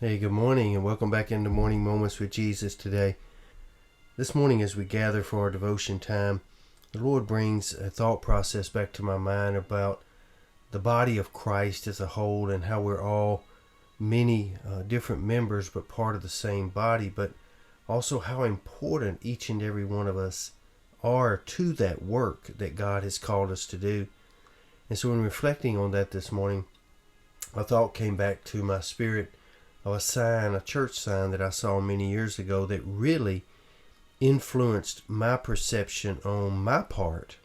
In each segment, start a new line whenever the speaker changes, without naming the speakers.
Hey, good morning, and welcome back into Morning Moments with Jesus today. This morning, as we gather for our devotion time, the Lord brings a thought process back to my mind about the body of Christ as a whole and how we're all many different members but part of the same body, but also how important each and every one of us are to that work that God has called us to do. And so in reflecting on that this morning, a thought came back to my spirit of a church sign that I saw many years ago that really influenced my perception on my part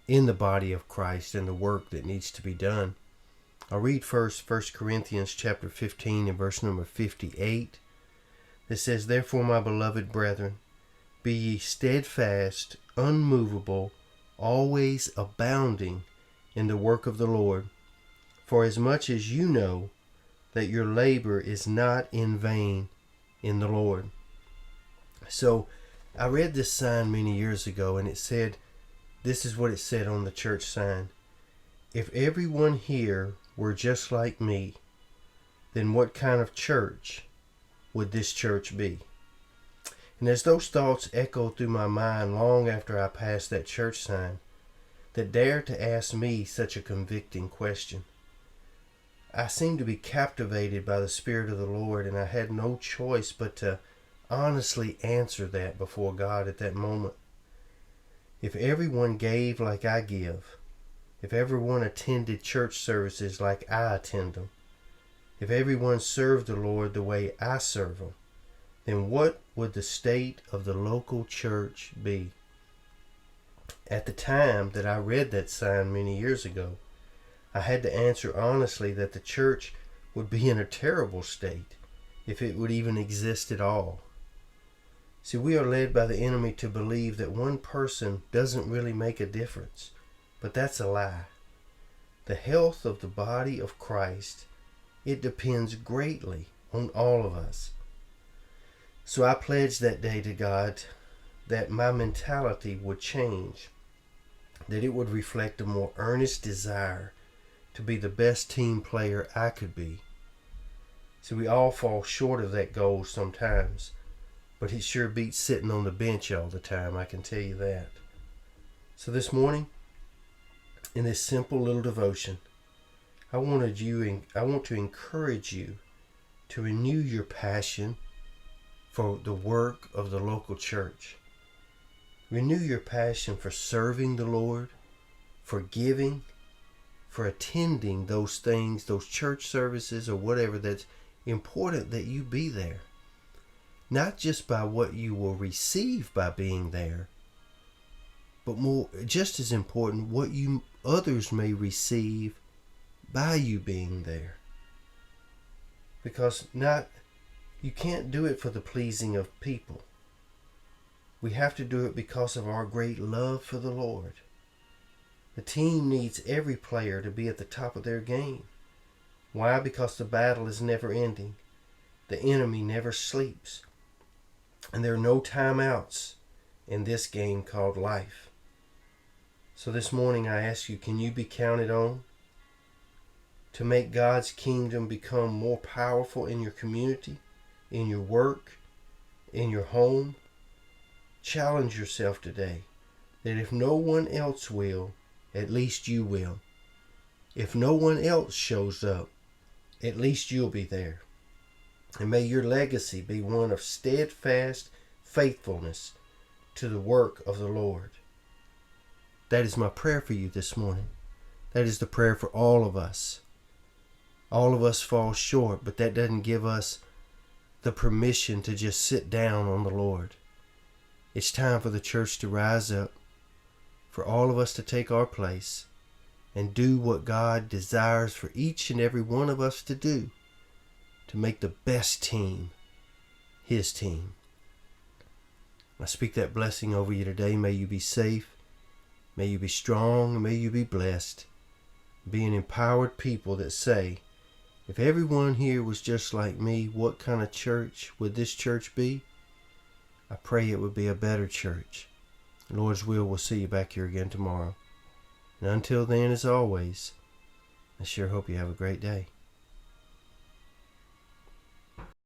in the body of Christ and the work that needs to be done. I'll read first 1 Corinthians chapter 15 and verse number 58. It says, "Therefore, my beloved brethren, be ye steadfast, unmovable, always abounding in the work of the Lord, for as much as you know that your labor is not in vain in the Lord." So I read this sign many years ago, and it said, this is what it said on the church sign: "If everyone here were just like me, then what kind of church would this church be?" And as those thoughts echoed through my mind long after I passed that church sign that dared to ask me such a convicting question, I seemed to be captivated by the Spirit of the Lord, and I had no choice but to honestly answer that before God at that moment. If everyone gave like I give, if everyone attended church services like I attend them, if everyone served the Lord the way I serve Him, then what would the state of the local church be? At the time that I read that sign many years ago, I had to answer honestly that the church would be in a terrible state if it would even exist at all. See, we are led by the enemy to believe that one person doesn't really make a difference, but that's a lie. The health of the body of Christ, it depends greatly on all of us. So I pledged that day to God that my mentality would change, that it would reflect a more earnest desire to be the best team player I could be. See, we all fall short of that goal sometimes, but it sure beats sitting on the bench all the time, I can tell you that. So this morning, in this simple little devotion, I want to encourage you to renew your passion for the work of the local church. Renew your passion for serving the Lord, for giving, for attending those things, those church services or whatever that's important that you be there. Not just by what you will receive by being there, but more, just as important, what others may receive by you being there. Because you can't do it for the pleasing of people. We have to do it because of our great love for the Lord. The team needs every player to be at the top of their game. Why? Because the battle is never ending. The enemy never sleeps. And there are no timeouts in this game called life. So this morning I ask you, can you be counted on to make God's kingdom become more powerful in your community, in your work, in your home? Challenge yourself today that if no one else will, at least you will. If no one else shows up, at least you'll be there. And may your legacy be one of steadfast faithfulness to the work of the Lord. That is my prayer for you this morning. That is the prayer for all of us. All of us fall short, but that doesn't give us the permission to just sit down on the Lord. It's time for the church to rise up, for all of us to take our place and do what God desires for each and every one of us to do, to make the best team His team. I speak that blessing over you today. May you be safe, may you be strong, and may you be blessed. Be an empowered people that say, if everyone here was just like me, what kind of church would this church be? I pray it would be a better church. Lord's will, we'll see you back here again tomorrow. And until then, as always, I sure hope you have a great day.